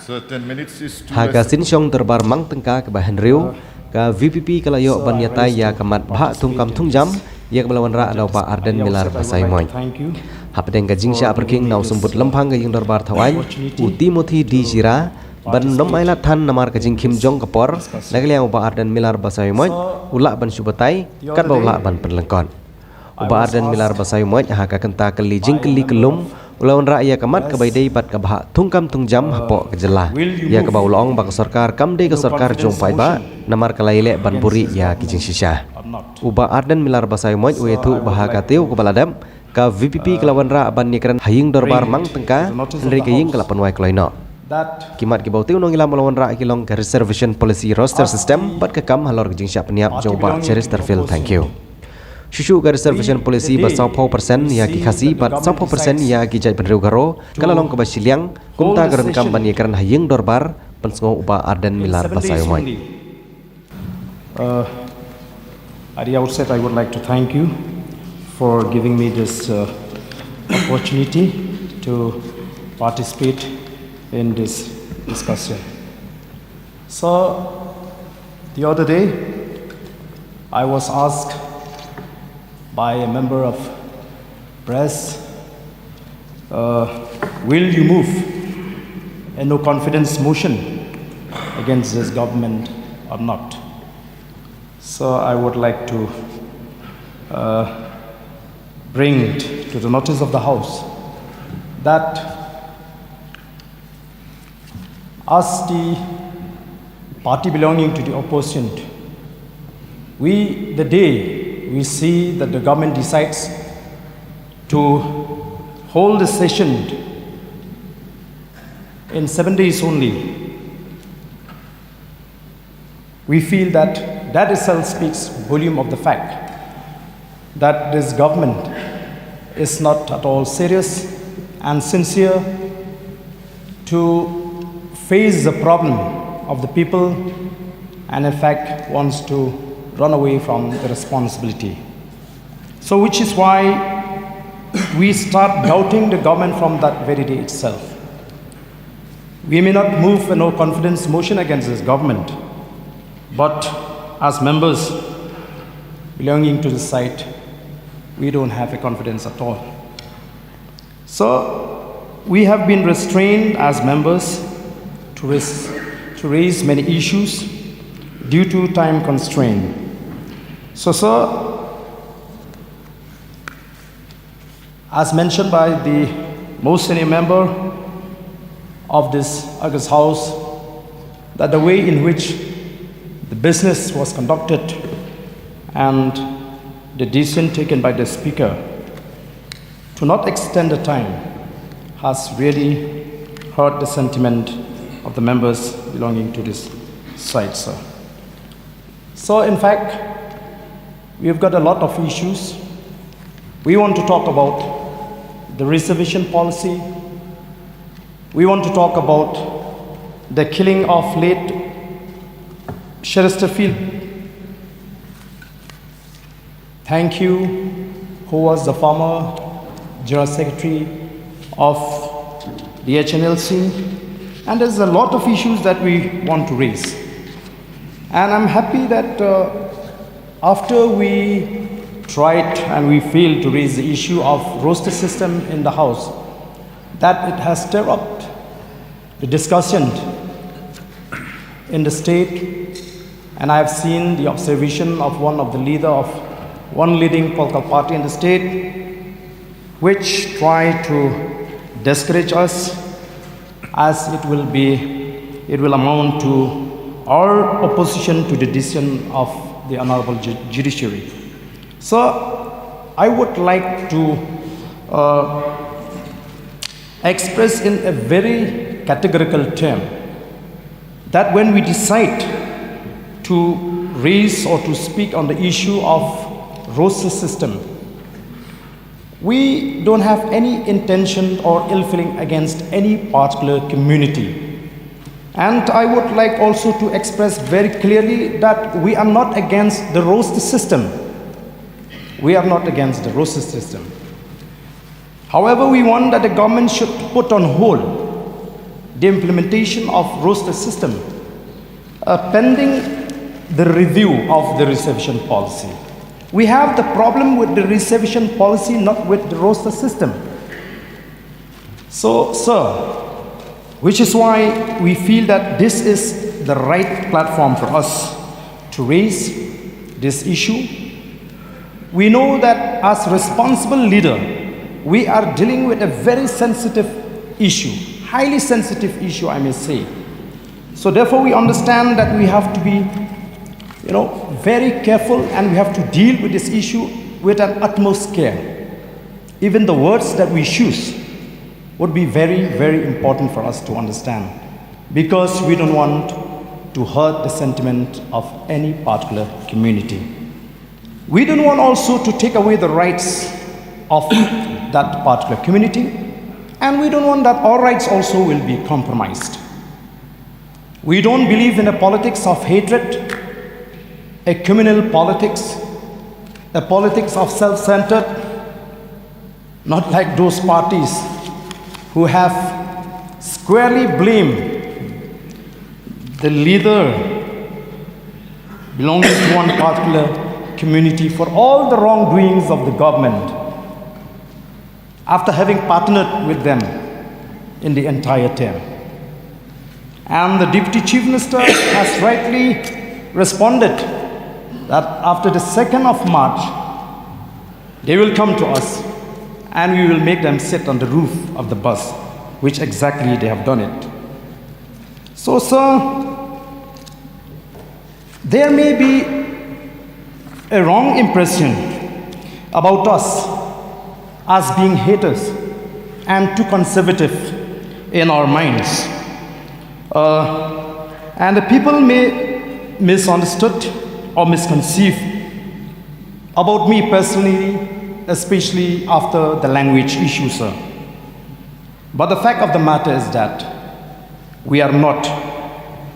So 10 minutes is too Haga less. Shillong Dorbar mang tengka ke bahan riu ka VPP kalayo banyatai ya kamat Bhah Thungkam Thungjam ya ke Wanrah atau Pak Ardent milar pasai moy. Hapdeng ka jingsha perking nau sembut lempang ke yang Dorbar thawain uti muthi di jira ban nom ailat than namar ka jingkim jong kapor nagaliang Pak Ardent milar pasai moy ulak ban subatai kat baulak ban penlengkon. Pak Ardent milar pasai moy haka kenta keli jingkeli kelum Ulawan rakyat kamat kebaidai bat ke Bhah Thungkam Thungjam hapok kejelah ya ke baulong bak sarkar kamde ke sarkar jong paiba namar kalaile ban puri ya kijing sisha uba Ardent milar basai moy uetu bahaga teu ke baladam ka VPP kelawan ra ban nikran haying Dorbar mang tengka henry kaying kelapan wai kloino kimat ke bautiu nong ilam ulawan ra kilong ke reservation policy roster system bat ke kam Halor kijing sya peniap jong pak cheris terfil. Thank you. Shushu ke reservation policy ba 10% ya ki khasi ba 10% ya ki jai penriu garo kalalong ke Shillong kumta garan kam ban yekran haying Dorbar pensngo uba Ardent milar basai moy. At the outset, I would like to thank you for giving me this opportunity to participate in this discussion. So, the other day, I was asked by a member of press, will you move a no confidence motion against this government or not? So I would like to bring it to the notice of the House that as the party belonging to the opposition, the day we see that the government decides to hold a session in 7 days only, we feel that that itself speaks volume of the fact that this government is not at all serious and sincere to face the problem of the people and in fact wants to run away from the responsibility. So which is why we start doubting the government from that very day itself. We may not move a no confidence motion against this government, but as members belonging to the site, we don't have a confidence at all. So we have been restrained as members to raise many issues due to time constraint. So, sir, as mentioned by the most senior member of this August House, that the way in which the business was conducted and the decision taken by the Speaker to not extend the time has really hurt the sentiment of the members belonging to this site, sir. So, in fact, we've got a lot of issues. We want to talk about the reservation policy. We want to talk about the killing of late Chesterfield. Thank you, who was the former General Secretary of the HNLC. And there's a lot of issues that we want to raise. And I'm happy that after we tried and we failed to raise the issue of roster system in the House, that it has stirred up the discussion in the state. And I have seen the observation of one of the leader of one leading political party in the state, which try to discourage us, as it will amount to our opposition to the decision of the Honorable Judiciary. So I would like to express in a very categorical term that when we decide to raise or to speak on the issue of roster system, we don't have any intention or ill feeling against any particular community. And I would like also to express very clearly that we are not against the roster system. We are not against the roster system. However, we want that the government should put on hold the implementation of roster system pending the review of the reservation policy. We have the problem with the reservation policy, not with the roster system. So, sir, which is why we feel that this is the right platform for us to raise this issue. We know that as responsible leader, we are dealing with a very sensitive issue, highly sensitive issue, I may say. So therefore we understand that we have to be, very careful, and we have to deal with this issue with an utmost care. Even the words that we choose would be very, very important for us to understand, because we don't want to hurt the sentiment of any particular community. We don't want also to take away the rights of that particular community, and we don't want that our rights also will be compromised. We don't believe in a politics of hatred, a communal politics, a politics of self-centered, not like those parties who have squarely blamed the leader belonging to one particular community for all the wrongdoings of the government after having partnered with them in the entire term. And the Deputy Chief Minister has rightly responded that after the 2nd of March, they will come to us and we will make them sit on the roof of the bus, which exactly they have done it. So, sir, there may be a wrong impression about us as being haters and too conservative in our minds. And the people may misunderstood or misconceive about me personally, especially after the language issue, sir. But the fact of the matter is that we are not.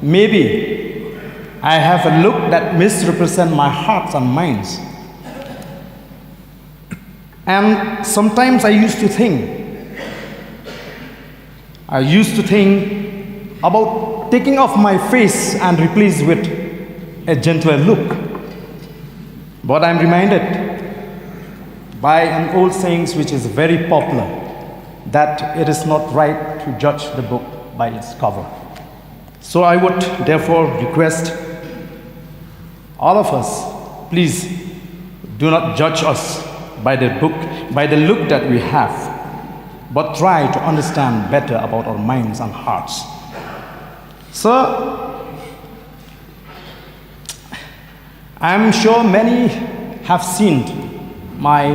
Maybe I have a look that misrepresents my hearts and minds. And sometimes I used to think about taking off my face and replace with a gentler look. But I'm reminded by an old saying which is very popular, that it is not right to judge the book by its cover. So I would therefore request all of us, please do not judge us by the book, by the look that we have, but try to understand better about our minds and hearts. Sir, I'm sure many have seen my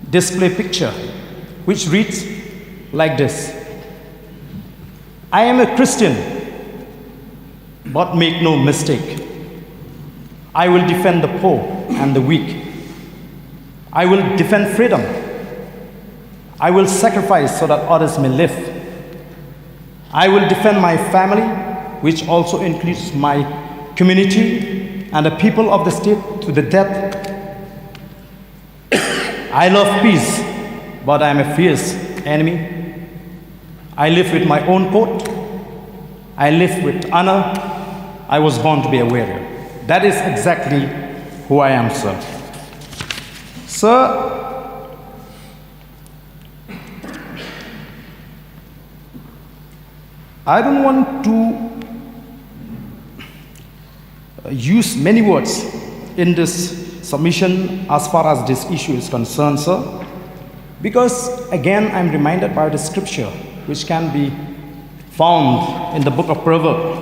display picture, which reads like this: I am a Christian, but make no mistake, I will defend the poor and the weak. I will defend freedom. I will sacrifice so that others may live. I will defend my family, which also includes my community and the people of the state, to the death. I love peace, but I am a fierce enemy. I live with my own code. I live with honor. I was born to be a warrior. That is exactly who I am, sir. Sir, I don't want to use many words in this submission as far as this issue is concerned, sir, because again I'm reminded by the scripture which can be found in the book of Proverbs,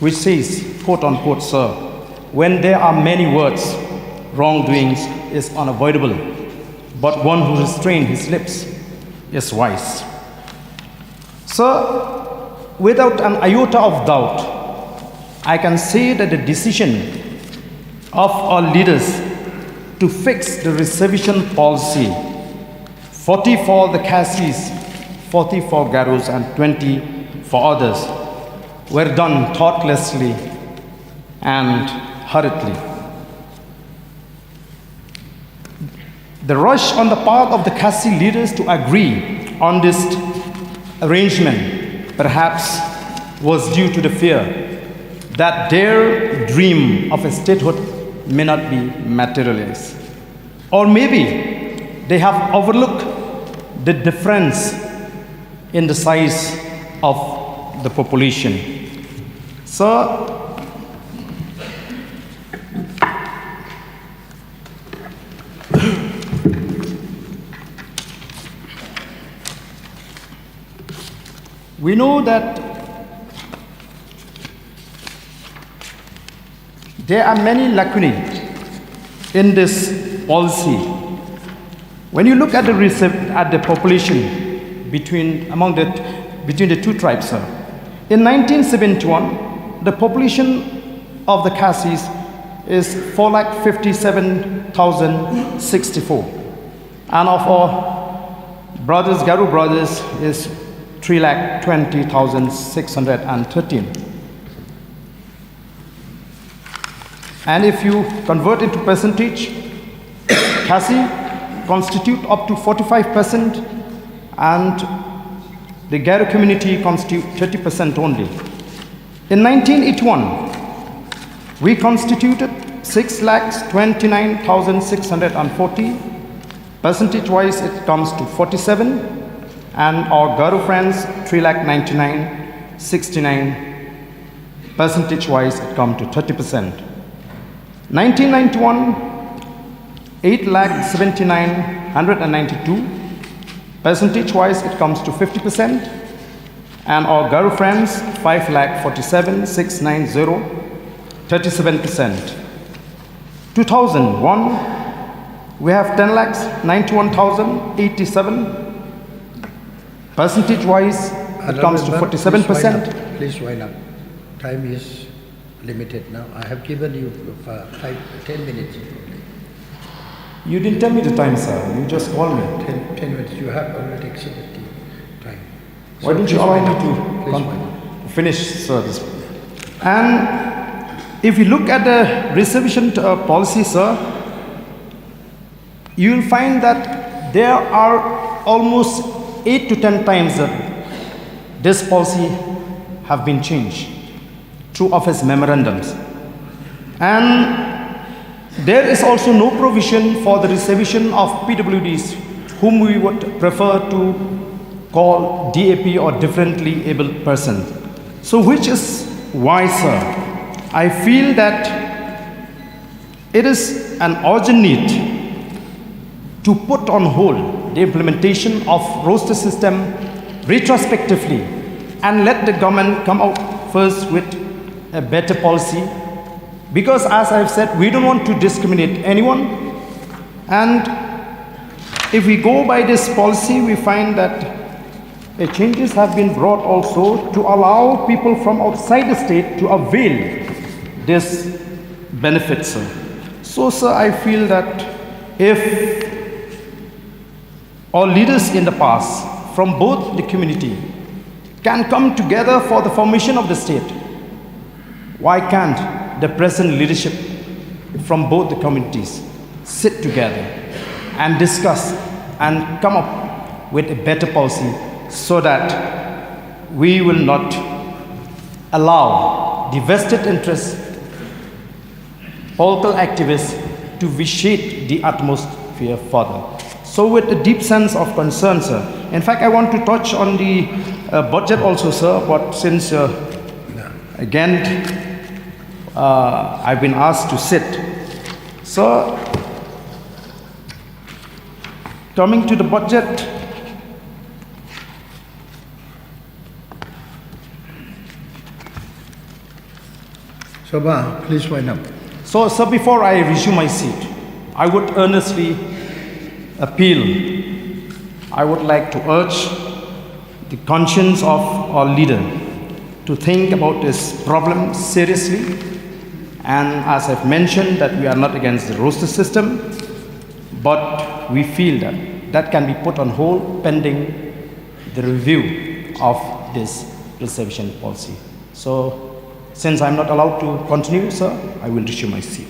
which says, quote unquote, sir, when there are many words, wrongdoings is unavoidable, but one who restrains his lips is wise. Sir, without an iota of doubt, I can say that the decision of our leaders to fix the reservation policy, 40 for the Cassis, 40 for Garus, and 20 for others, were done thoughtlessly and hurriedly. The rush on the part of the Cassis leaders to agree on this arrangement perhaps was due to the fear that their dream of a statehood may not be materialized. Or maybe they have overlooked the difference in the size of the population. So, we know that there are many lacunae in this policy. When you look at the population between the two tribes, sir, in 1971, the population of the Khasis is 4,57,064, and of our brothers, Garu brothers, is 3,20,613. And if you convert into percentage, Khasi constitute up to 45%, and the Garu community constitute 30% only. In 1981, we constituted 6,29,640. Percentage-wise, it comes to 47, and our Garu friends 3,99,69. Percentage-wise, it comes to 30%. 1991, 8,79,192. Percentage-wise, it comes to 50%. And our Garu friends, 5,47,690, 37%. 2001, we have 10,91,087. Percentage-wise, it comes to 47%. Please wind up. Time is limited now. I have given you 10 minutes. You didn't tell me the time, sir. You just called me. 10 minutes. You have already exceeded the time. Why don't you allow me to finish, sir? And if you look at the reservation policy, sir, you will find that there are almost 8 to 10 times that this policy have been changed through office memorandums. And there is also no provision for the reservation of PWDs, whom we would prefer to call DAP or differently abled persons. So which is why, sir, I feel that it is an urgent need to put on hold the implementation of roster system retrospectively and let the government come out first with a better policy. Because as I've said, we don't want to discriminate anyone. And if we go by this policy, we find that changes have been brought also to allow people from outside the state to avail this benefit, sir. So, sir, I feel that if our leaders in the past from both the community can come together for the formation of the state, why can't the present leadership from both the communities sit together and discuss and come up with a better policy so that we will not allow the vested interests, political activists to vitiate the atmosphere further. So with a deep sense of concern, sir, in fact, I want to touch on the budget also, sir, but since again, I've been asked to sit. So, coming to the budget, Bhah, please wind up. so before I resume my seat, I would earnestly appeal, I would like to urge the conscience of our leader to think about this problem seriously. And as I've mentioned, that we are not against the roster system, but we feel that that can be put on hold pending the review of this reservation policy. So, since I'm not allowed to continue, sir, I will resume my seat.